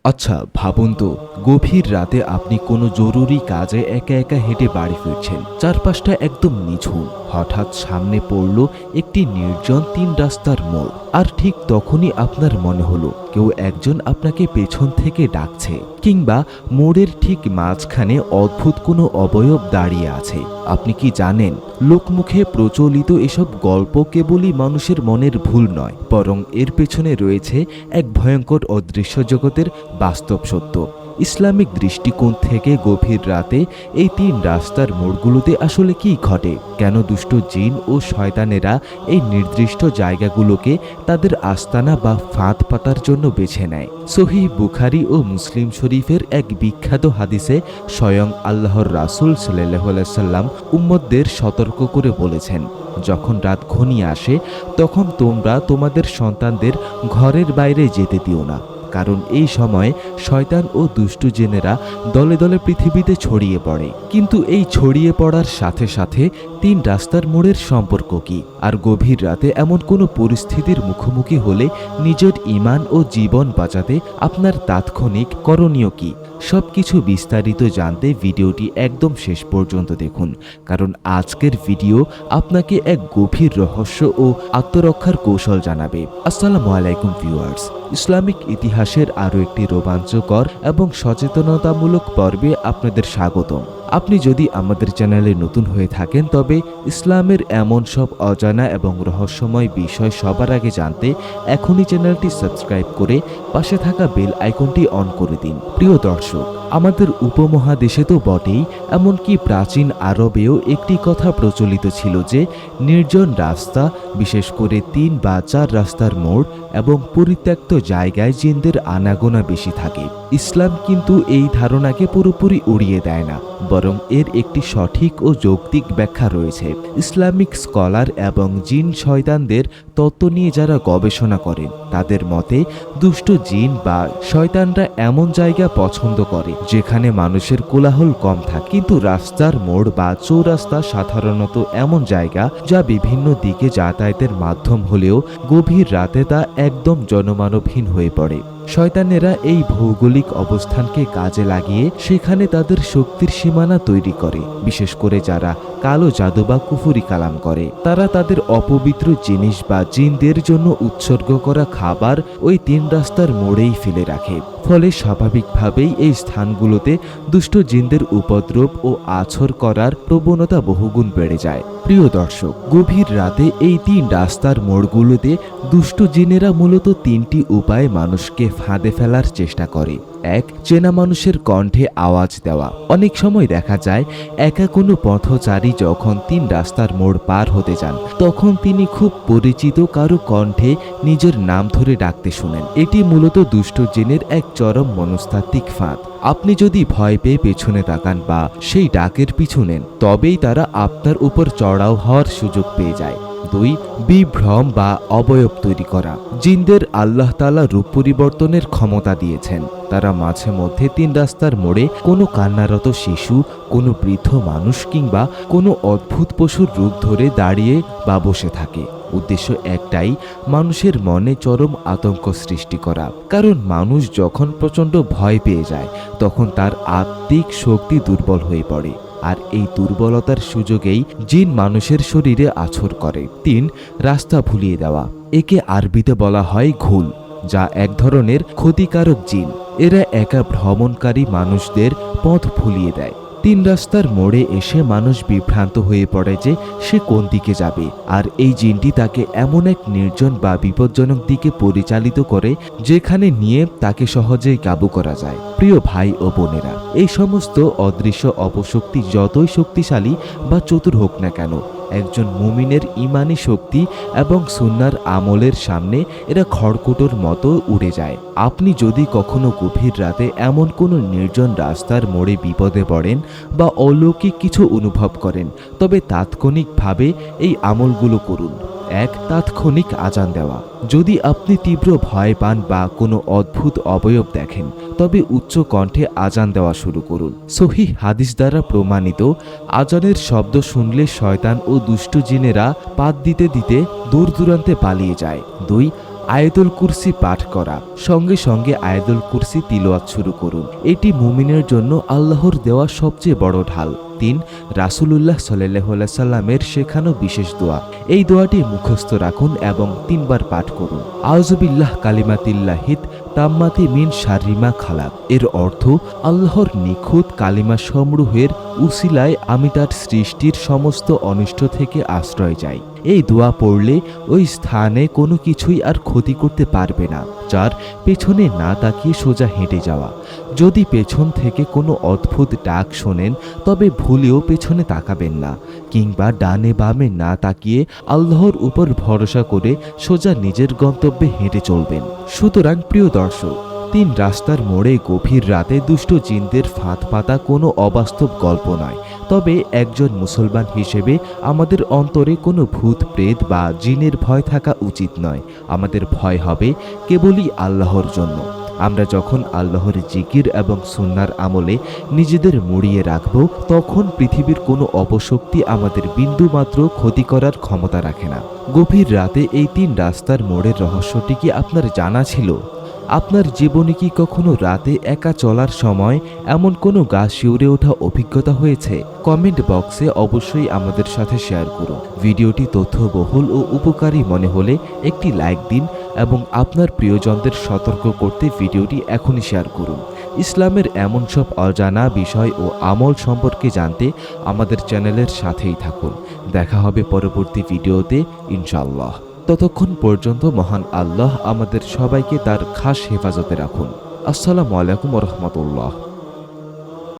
আচ্ছা ভাবুন তো, গভীর রাতে আপনি কোনো জরুরি কাজে একা একা হেঁটে বাড়ি ফিরছেন। চারপাশটা একদম নিঝুম। হঠাৎ সামনে পড়ল একটি নির্জন 3 রাস্তার মোড়। আর ঠিক তখনই আপনার মনে হলো কেউ একজন আপনাকে পেছন থেকে ডাকছে, কিংবা মোড়ের ঠিক মাঝখানে অদ্ভুত কোনো অবয়ব দাঁড়িয়ে আছে। আপনি কি জানেন, লোকমুখে প্রচলিত এসব গল্প কেবলই মানুষের মনের ভুল নয়, বরং এর পেছনে রয়েছে এক ভয়ঙ্কর অদৃশ্য জগতের বাস্তব সত্য। ইসলামিক দৃষ্টিকোণ থেকে গভীর রাতে এই 3 রাস্তার মোড়গুলোতে আসলে কি ঘটে, কেন দুষ্ট জিন ও শয়তানেরা এই নির্দিষ্ট জায়গাগুলোকে তাদের আস্তানা বা ফাঁদ পাতার জন্য বেছে নেয়। সহিহ বুখারী ও মুসলিম শরীফের এক বিখ্যাত হাদিসে স্বয়ং আল্লাহর রাসূল সাল্লাল্লাহু আলাইহি সাল্লাম উম্মতদের সতর্ক করে বলেছেন, যখন রাত ঘনিয়ে আসে তখন তোমরা তোমাদের সন্তানদের ঘরের বাইরে যেতে দিও না, কারণ এই সময়ে শয়তান ও দুষ্টু জিনেরা দলে দলে পৃথিবীতে ছড়িয়ে পড়ে। কিন্তু এই ছড়িয়ে পড়ার সাথে সাথে 3 রাস্তার মোড়ের সম্পর্ক কি? আর গভীর রাতে এমন কোনো পরিস্থিতির মুখোমুখি হলে নিজের ঈমান ও জীবন বাঁচাতে আপনার তাৎক্ষণিক করণীয় কি? সবকিছু বিস্তারিত জানতে ভিডিওটি একদম শেষ পর্যন্ত দেখুন, কারণ আজকের ভিডিও আপনাকে এক গভীর রহস্য ও আত্মরক্ষার কৌশল জানাবে। আসসালামু আলাইকুম ভিউয়ার্স, ইসলামিক ইতিহাসের আরও একটি রোমাঞ্চকর এবং সচেতনতামূলক পর্বে আপনাদের স্বাগতম। আপনি যদি আমাদের চ্যানেলে নতুন হয়ে থাকেন, তবে ইসলামের এমন সব অজানা এবং রহস্যময় বিষয় সবার আগে জানতে এখনই চ্যানেলটি সাবস্ক্রাইব করে পাশে থাকা বেল আইকনটি অন করে দিন। প্রিয় দর্শক, আমাদের উপমহাদেশে তো বটেই, এমনকি প্রাচীন আরবেও একটি কথা প্রচলিত ছিল যে নির্জন রাস্তা, বিশেষ করে 3 বা 4 রাস্তার মোড় এবং পরিত্যক্ত জায়গায় জিনদের আনাগোনা বেশি থাকে। ইসলাম কিন্তু এই ধারণাকে পুরোপুরি উড়িয়ে দেয় না, বরং এর একটি সঠিক ও যৌক্তিক ব্যাখ্যা রয়েছে। ইসলামিক স্কলার এবং জিন শয়তানদের তত্ত্ব নিয়ে যারা গবেষণা করেন, তাদের মতে দুষ্ট জিন বা শয়তানরা এমন জায়গা পছন্দ করে যেখানে মানুষের কোলাহল কম থাকে। কিন্তু রাস্তার মোড় বা চৌরাস্তা সাধারণত এমন জায়গা যা বিভিন্ন দিকে যাতায়াতের মাধ্যম হলেও গভীর রাতে তা একদম জনমানবহীন হয়ে পড়ে। শয়তানেরা এই ভৌগোলিক অবস্থানকে কাজে লাগিয়ে সেখানে তাদের শক্তির সীমানা তৈরি করে। বিশেষ করে যারা কালো জাদু বা কুফরি কালাম করে, তারা তাদের অপবিত্র জিনিস বা জিনদের জন্য উৎসর্গ করা খাবার ওই 3 রাস্তার মোড়েই ফেলে রাখে। ফলে স্বাভাবিকভাবেই এই স্থানগুলোতে দুষ্ট জিনদের উপদ্রব ও আছর করার প্রবণতা বহুগুণ বেড়ে যায়। প্রিয় দর্শক, গভীর রাতে এই 3 রাস্তার মোড়গুলোতে দুষ্ট জিনেরা মূলত 3টি উপায়ে মানুষকে ফাঁদে ফেলার চেষ্টা করে। 1. চেনা মানুষের কণ্ঠে আওয়াজ দেওয়া। অনেক সময় দেখা যায় একা কোনো পথচারী যখন 3 রাস্তার মোড় পার হতে যান, তখন তিনি খুব পরিচিত কারো কণ্ঠে নিজের নাম ধরে ডাকতে শুনেন। এটি মূলত দুষ্ট জিনের এক চরম মনস্তাত্ত্বিক ফাঁদ। আপনি যদি ভয় পেয়ে পেছনে তাকান বা সেই ডাকের পিছু নেন, তবেই তারা আপনার উপর চড়াও হওয়ার সুযোগ পেয়ে যায়। 2. বিভ্রম বা অবয়ব তৈরি করা। জিনদের আল্লাহ তাআলা রূপ পরিবর্তনের ক্ষমতা দিয়েছেন। তারা মাঝে মধ্যে 3 রাস্তার মোড়ে কোনো কান্নারত শিশু, কোনো বৃদ্ধ মানুষ কিংবা কোনো অদ্ভুত পশুর রূপ ধরে দাঁড়িয়ে বা বসে থাকে। উদ্দেশ্য একটাই, মানুষের মনে চরম আতঙ্ক সৃষ্টি করা। কারণ মানুষ যখন প্রচণ্ড ভয় পেয়ে যায়, তখন তার আত্মিক শক্তি দুর্বল হয়ে পড়ে। আর এই দুর্বলতার সুযোগেই জিন মানুষের শরীরে আছর করে। 3. রাস্তা ভুলিয়ে দেওয়া। একে আরবিতে বলা হয় ঘুল, যা এক ধরনের ক্ষতিকারক জিন। এরা একা ভ্রমণকারী মানুষদের পথ ভুলিয়ে দেয়। 3 রাস্তার মোড়ে এসে মানুষ বিভ্রান্ত হয়ে পড়ে যে সে কোন দিকে যাবে, আর এই জিনটি তাকে এমন এক নির্জন বা বিপজ্জনক দিকে পরিচালিত করে যেখানে নিয়ে তাকে সহজেই কাবু করা যায়। প্রিয় ভাই ও বোনেরা, এই সমস্ত অদৃশ্য অপশক্তি যতই শক্তিশালী বা চতুর হোক না কেন, একজন মুমিনের ঈমানি শক্তি এবং সুন্নার আমলের সামনে এরা খড়কুটোর মতো উড়ে যায়। আপনি যদি কখনো গভীর রাতে এমন কোনো নির্জন রাস্তার মোড়ে বিপদে পড়েন বা অলৌকিক কিছু অনুভব করেন, তবে তাৎক্ষণিকভাবে এই আমলগুলো করুন। 1. তাৎক্ষণিক আজান দেওয়া। যদি আপনি তীব্র ভয় পান বা কোনো অদ্ভুত অবয়ব দেখেন, তবে উচ্চ কণ্ঠে আজান দেওয়া শুরু করুন। সহিহ হাদিস দ্বারা প্রমাণিত, আজানের শব্দ শুনলে শয়তান ও দুষ্ট জিনেরা পাত দিতে দিতে দূর দূরান্তে পালিয়ে যায়। 2. আয়াতুল কুরসি পাঠ করা। সঙ্গে সঙ্গে আয়াতুল কুরসি তিলাওয়াত শুরু করুন। এটি মুমিনের জন্য আল্লাহর দেওয়া সবচেয়ে বড় ঢাল। 3. রাসূলুল্লাহ সাল্লাল্লাহু আলাইহি সাল্লামের শেখানো বিশেষ দোয়া। এই দোয়াটি মুখস্থ রাখুন এবং 3 বার পাঠ করুন। আউযুবিল্লাহ কালিমাতিল্লাহিত তাম্মাতি মিন শাররি মা খালাক। এর অর্থ, আল্লাহর নিখুঁত কালিমা সমূহের উসিলায় আমি তার সৃষ্টির সমস্ত অনিষ্ট থেকে আশ্রয় যাই। এই দোয়া পড়লে ওই স্থানে কোনো কিছুই আর ক্ষতি করতে পারবে না। 4. পেছনে না তাকিয়ে সোজা হেঁটে যাওয়া। যদি পেছন থেকে কোনো অদ্ভুত ডাক শোনেন তবে ভুলেও পেছনে তাকাবেন না, কিংবা ডানে বামে না তাকিয়ে আল্লাহর উপর ভরসা করে সোজা নিজের গন্তব্যে হেঁটে চলবেন। সুতরাং প্রিয় দর্শক, 3 রাস্তার মোড়ে গভীর রাতে দুষ্ট জিনদের ফাঁদ পাতা কোনো অবাস্তব গল্প নয়। তবে একজন মুসলমান হিসেবে আমাদের অন্তরে কোনো ভূত প্রেত বা জিনের ভয় থাকা উচিত নয়। আমাদের ভয় হবে কেবলই আল্লাহর জন্য। আমরা যখন আল্লাহর জিকির এবং সুন্নার আমলে নিজেদের মুড়িয়ে রাখব, তখন পৃথিবীর কোনো অপশক্তি আমাদের বিন্দুমাত্র ক্ষতি করার ক্ষমতা রাখে না। গভীর রাতে এই 3 রাস্তার মোড়ের রহস্যটি কি আপনার জানা ছিল? আপনার জীবনে কি কখনো রাতে একা চলার সময় এমন কোনো গা শিউরে ওঠা অভিজ্ঞতা হয়েছে? কমেন্ট বক্সে অবশ্যই আমাদের সাথে শেয়ার করুন। ভিডিওটি তথ্যবহুল ও উপকারী মনে হলে একটি লাইক দিন এবং আপনার প্রিয়জনদের সতর্ক করতে ভিডিওটি এখনই শেয়ার করুন। ইসলামের এমন সব অজানা বিষয় ও আমল সম্পর্কে জানতে আমাদের চ্যানেলের সাথেই থাকুন। দেখা হবে পরবর্তী ভিডিওতে ইনশাআল্লাহ। ততক্ষণ পর্যন্ত মহান আল্লাহ আমাদের সবাইকে তার খাস হেফাজতে রাখুন। আসসালামু আলাইকুম ওয়া রাহমাতুল্লাহ।